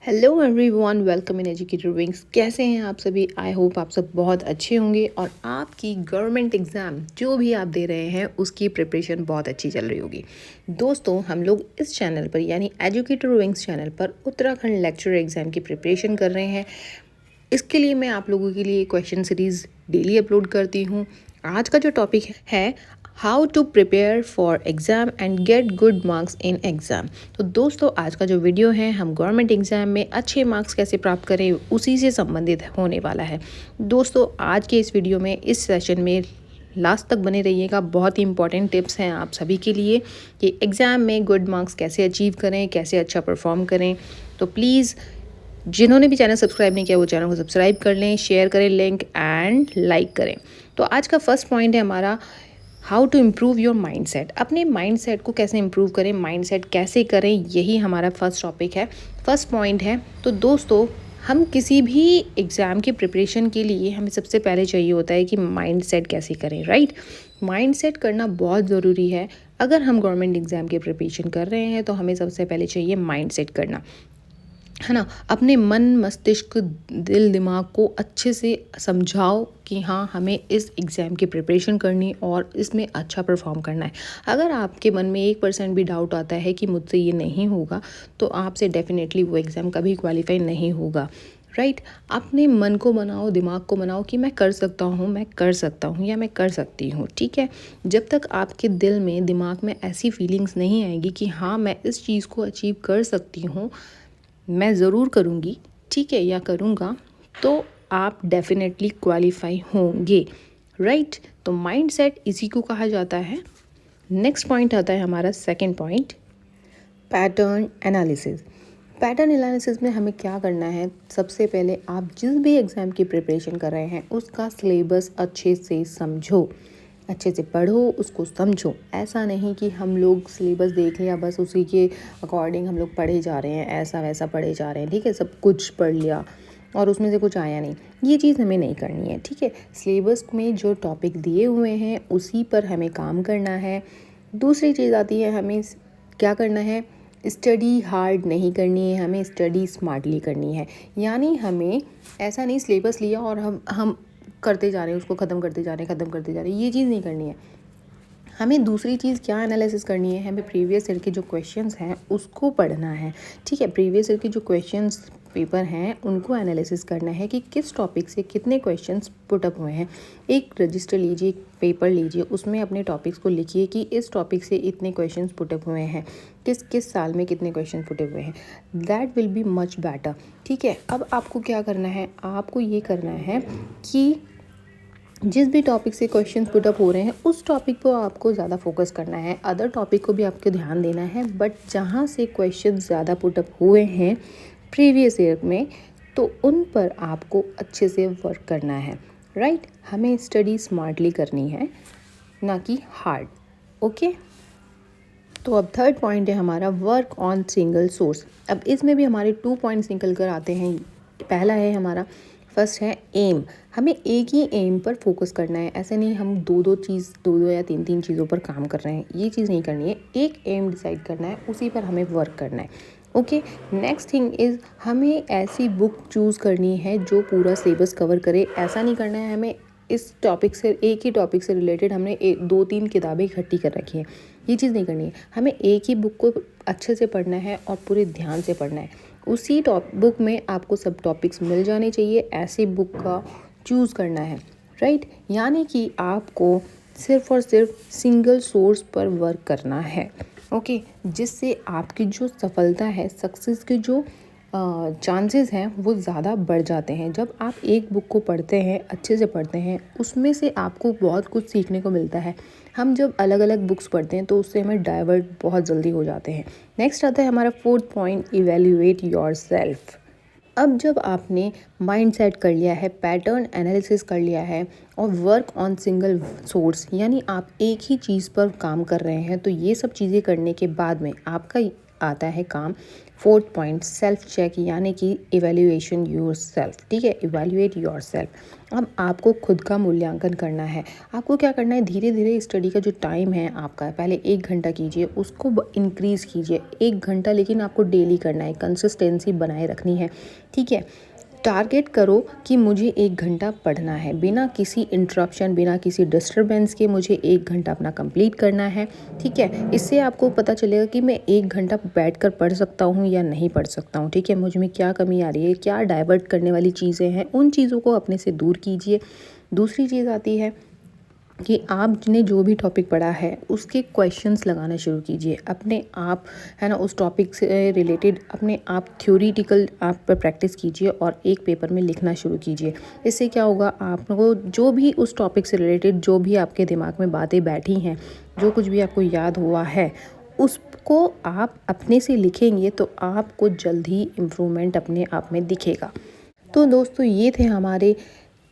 Hello everyone, welcome in educated wings. कैसे हैं आप सभी? आई होप आप सब बहुत अच्छे होंगे और आपकी गवर्नमेंट एग्ज़ाम जो भी आप दे रहे हैं उसकी प्रिपरेशन बहुत अच्छी चल रही होगी। दोस्तों, हम लोग इस चैनल पर यानी एजुकेटेड विंग्स चैनल पर उत्तराखंड लेक्चर एग्ज़ाम की प्रिपरेशन कर रहे हैं। इसके लिए मैं आप लोगों के लिए क्वेश्चन सीरीज़ डेली अपलोड करती हूँ। आज का जो टॉपिक है how to prepare for exam and get good marks in exam. तो दोस्तों, आज का जो वीडियो है हम गवर्नमेंट एग्ज़ाम में अच्छे मार्क्स कैसे प्राप्त करें उसी से संबंधित होने वाला है। दोस्तों, आज के इस वीडियो में इस सेशन में लास्ट तक बने रहिएगा। बहुत ही इंपॉर्टेंट टिप्स हैं आप सभी के लिए कि एग्ज़ाम में गुड मार्क्स कैसे अचीव करें, कैसे अच्छा परफॉर्म करें। तो प्लीज़ जिन्होंने भी चैनल सब्सक्राइब नहीं किया वो चैनल को सब्सक्राइब कर लें, शेयर करें लिंक एंड लाइक करें। तो आज का फर्स्ट पॉइंट है हमारा how to improve your mindset. अपने माइंडसेट को कैसे इम्प्रूव करें, माइंडसेट कैसे करें, यही हमारा फर्स्ट टॉपिक है, फर्स्ट पॉइंट है। तो दोस्तों, हम किसी भी एग्ज़ाम की प्रिपरेशन के लिए हमें सबसे पहले चाहिए होता है कि माइंडसेट कैसे करें, राइट। माइंडसेट करना बहुत ज़रूरी है। अगर हम गवर्नमेंट एग्ज़ाम की प्रिपरेशन कर रहे हैं तो हमें सबसे पहले चाहिए माइंडसेट करना, है ना। अपने मन मस्तिष्क दिल दिमाग को अच्छे से समझाओ कि हाँ, हमें इस एग्ज़ाम की प्रिपरेशन करनी और इसमें अच्छा परफॉर्म करना है। अगर आपके मन में 1% भी डाउट आता है कि मुझसे ये नहीं होगा तो आपसे डेफिनेटली वो एग्ज़ाम कभी क्वालिफाई नहीं होगा, राइट। अपने मन को बनाओ, दिमाग को बनाओ कि मैं कर सकता हूँ, मैं कर सकता हूँ या मैं कर सकती हूँ, ठीक है। जब तक आपके दिल में दिमाग में ऐसी फीलिंग्स नहीं आएगी कि हाँ, मैं इस चीज़ को अचीव कर सकती हूँ, मैं ज़रूर करूँगी, ठीक है, या करूँगा, तो आप डेफिनेटली क्वालिफाई होंगे, राइट। तो माइंडसेट इसी को कहा जाता है। नेक्स्ट पॉइंट आता है हमारा second point, pattern analysis. Pattern analysis में हमें क्या करना है? सबसे पहले आप जिस भी एग्ज़ाम की प्रिपरेशन कर रहे हैं उसका सिलेबस अच्छे से समझो, अच्छे से पढ़ो, उसको समझो। ऐसा नहीं कि हम लोग सिलेबस देख लिया बस उसी के अकॉर्डिंग हम लोग पढ़े जा रहे हैं, ऐसा वैसा पढ़े जा रहे हैं, ठीक है, सब कुछ पढ़ लिया और उसमें से कुछ आया नहीं। ये चीज़ हमें नहीं करनी है, ठीक है। सिलेबस में जो टॉपिक दिए हुए हैं उसी पर हमें काम करना है। दूसरी चीज़ आती है, हमें क्या करना है? स्टडी हार्ड नहीं करनी है, हमें स्टडी स्मार्टली करनी है। यानी हमें ऐसा नहीं सिलेबस लिया और हम करते जा रहे हैं, उसको ख़त्म करते जा रहे हैं, ख़त्म करते जा रहे हैं, ये चीज़ नहीं करनी है। हमें दूसरी चीज़ क्या एनालिसिस करनी है? हमें प्रीवियस ईयर के जो क्वेश्चंस हैं उसको पढ़ना है, ठीक है। प्रीवियस ईयर के जो क्वेश्चंस पेपर हैं उनको एनालिसिस करना है कि किस टॉपिक से कितने क्वेश्चंस पुटअप हुए हैं। एक रजिस्टर लीजिए, एक पेपर लीजिए, उसमें अपने टॉपिक्स को लिखिए कि इस टॉपिक से इतने क्वेश्चंस पुटअप हुए हैं, किस किस साल में कितने क्वेश्चन पुटअप हुए हैं। That will be much better, ठीक है। अब आपको क्या करना है? आपको ये करना है कि जिस भी टॉपिक से क्वेश्चन पुटअप हो रहे हैं उस टॉपिक पर आपको ज़्यादा फोकस करना है। अदर टॉपिक को भी आपको ध्यान देना है, बट जहाँ से क्वेश्चन ज़्यादा पुटअप हुए हैं प्रीवियस ईयर में तो उन पर आपको अच्छे से वर्क करना है, राइट। हमें स्टडी स्मार्टली करनी है, ना कि हार्ड, ओके। तो अब थर्ड पॉइंट है हमारा वर्क ऑन सिंगल सोर्स। अब इसमें भी हमारे 2 पॉइंट्स निकल कर आते हैं। पहला है हमारा, फर्स्ट है एम। हमें एक ही एम पर फोकस करना है। ऐसे नहीं हम दो या तीन चीज़ों पर काम कर रहे हैं, ये चीज़ नहीं करनी है। एक एम डिसाइड करना है, उसी पर हमें वर्क करना है, ओके। नेक्स्ट थिंग इज़, हमें ऐसी बुक चूज़ करनी है जो पूरा सिलेबस कवर करे। ऐसा नहीं करना है हमें इस टॉपिक से, एक ही टॉपिक से रिलेटेड हमने 2-3 किताबें इकट्ठी कर रखी हैं, ये चीज़ नहीं करनी है। हमें एक ही बुक को अच्छे से पढ़ना है और पूरे ध्यान से पढ़ना है। उसी बुक में आपको सब टॉपिक्स मिल जाने चाहिए, ऐसी बुक का चूज़ करना है, राइट। यानी कि आपको सिर्फ और सिर्फ सिंगल सोर्स पर वर्क करना है, ओके। जिससे आपकी जो सफलता है, सक्सेस के जो चांसेस हैं वो ज़्यादा बढ़ जाते हैं। जब आप एक बुक को पढ़ते हैं, अच्छे से पढ़ते हैं, उसमें से आपको बहुत कुछ सीखने को मिलता है। हम जब अलग अलग बुक्स पढ़ते हैं तो उससे हमें डाइवर्ट बहुत जल्दी हो जाते हैं। नेक्स्ट आता है हमारा फोर्थ पॉइंट, इवैल्यूएट योरसेल्फ। अब जब आपने माइंड सेट कर लिया है, पैटर्न एनालिसिस कर लिया है और वर्क ऑन सिंगल सोर्स, यानी आप एक ही चीज़ पर काम कर रहे हैं, तो ये सब चीज़ें करने के बाद में आपका आता है काम फोर्थ पॉइंट सेल्फ चेक, यानी कि इवैल्यूएशन योर सेल्फ। ठीक है, इवैल्यूएट योर सेल्फ। अब आपको खुद का मूल्यांकन करना है। आपको क्या करना है, धीरे धीरे स्टडी का जो टाइम है आपका, पहले 1 घंटा कीजिए, उसको इंक्रीज़ कीजिए 1 घंटा, लेकिन आपको डेली करना है, कंसिस्टेंसी बनाए रखनी है। ठीक है, टारगेट करो कि मुझे 1 घंटा पढ़ना है, बिना किसी इंटरप्शन, बिना किसी डिस्टरबेंस के मुझे 1 घंटा अपना कंप्लीट करना है। ठीक है, इससे आपको पता चलेगा कि मैं 1 घंटा बैठकर पढ़ सकता हूँ या नहीं पढ़ सकता हूँ। ठीक है, मुझ में क्या कमी आ रही है, क्या डाइवर्ट करने वाली चीज़ें हैं, उन चीज़ों को अपने से दूर कीजिए। दूसरी चीज़ आती है कि आपने जो भी टॉपिक पढ़ा है उसके क्वेश्चंस लगाना शुरू कीजिए अपने आप, है ना। उस टॉपिक से रिलेटेड अपने आप थ्योरेटिकल आप पर प्रैक्टिस कीजिए और एक पेपर में लिखना शुरू कीजिए। इससे क्या होगा, आपको जो भी उस टॉपिक से रिलेटेड जो भी आपके दिमाग में बातें बैठी हैं, जो कुछ भी आपको याद हुआ है, उसको आप अपने से लिखेंगे तो आपको जल्द ही इम्प्रूवमेंट अपने आप में दिखेगा। तो दोस्तों, ये थे हमारे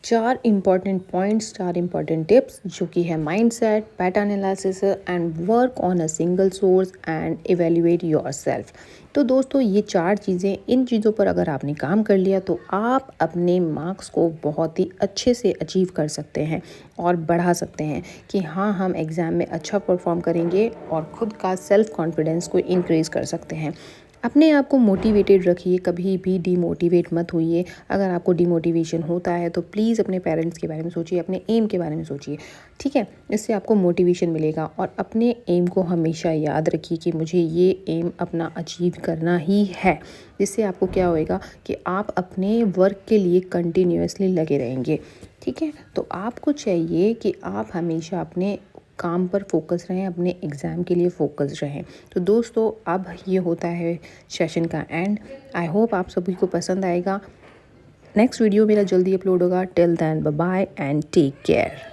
4 इम्पॉर्टेंट पॉइंट्स, 4 इम्पॉर्टेंट टिप्स, जो कि है mindset, pattern analysis and work on a single source and evaluate yourself. तो दोस्तों, ये 4 चीज़ें, इन चीज़ों पर अगर आपने काम कर लिया तो आप अपने मार्क्स को बहुत ही अच्छे से अचीव कर सकते हैं और बढ़ा सकते हैं कि हाँ, हम एग्ज़ाम में अच्छा परफॉर्म करेंगे और ख़ुद का सेल्फ कॉन्फिडेंस को इंक्रीज़ कर सकते हैं। अपने आप को मोटिवेटेड रखिए, कभी भी डीमोटिवेट मत होइए। अगर आपको डीमोटिवेशन होता है तो प्लीज़ अपने पेरेंट्स के बारे में सोचिए, अपने एम के बारे में सोचिए। ठीक है, इससे आपको मोटिवेशन मिलेगा और अपने एम को हमेशा याद रखिए कि मुझे ये एम अपना अचीव करना ही है। जिससे आपको क्या होएगा कि आप अपने वर्क के लिए कंटिन्यूअसली लगे रहेंगे। ठीक है, तो आपको चाहिए कि आप हमेशा अपने काम पर फोकस रहें, अपने एग्ज़ाम के लिए फ़ोकस रहें। तो दोस्तों, अब ये होता है सेशन का एंड। आई होप आप सभी को पसंद आएगा। नेक्स्ट वीडियो मेरा जल्दी अपलोड होगा। Till then, bye bye and take care.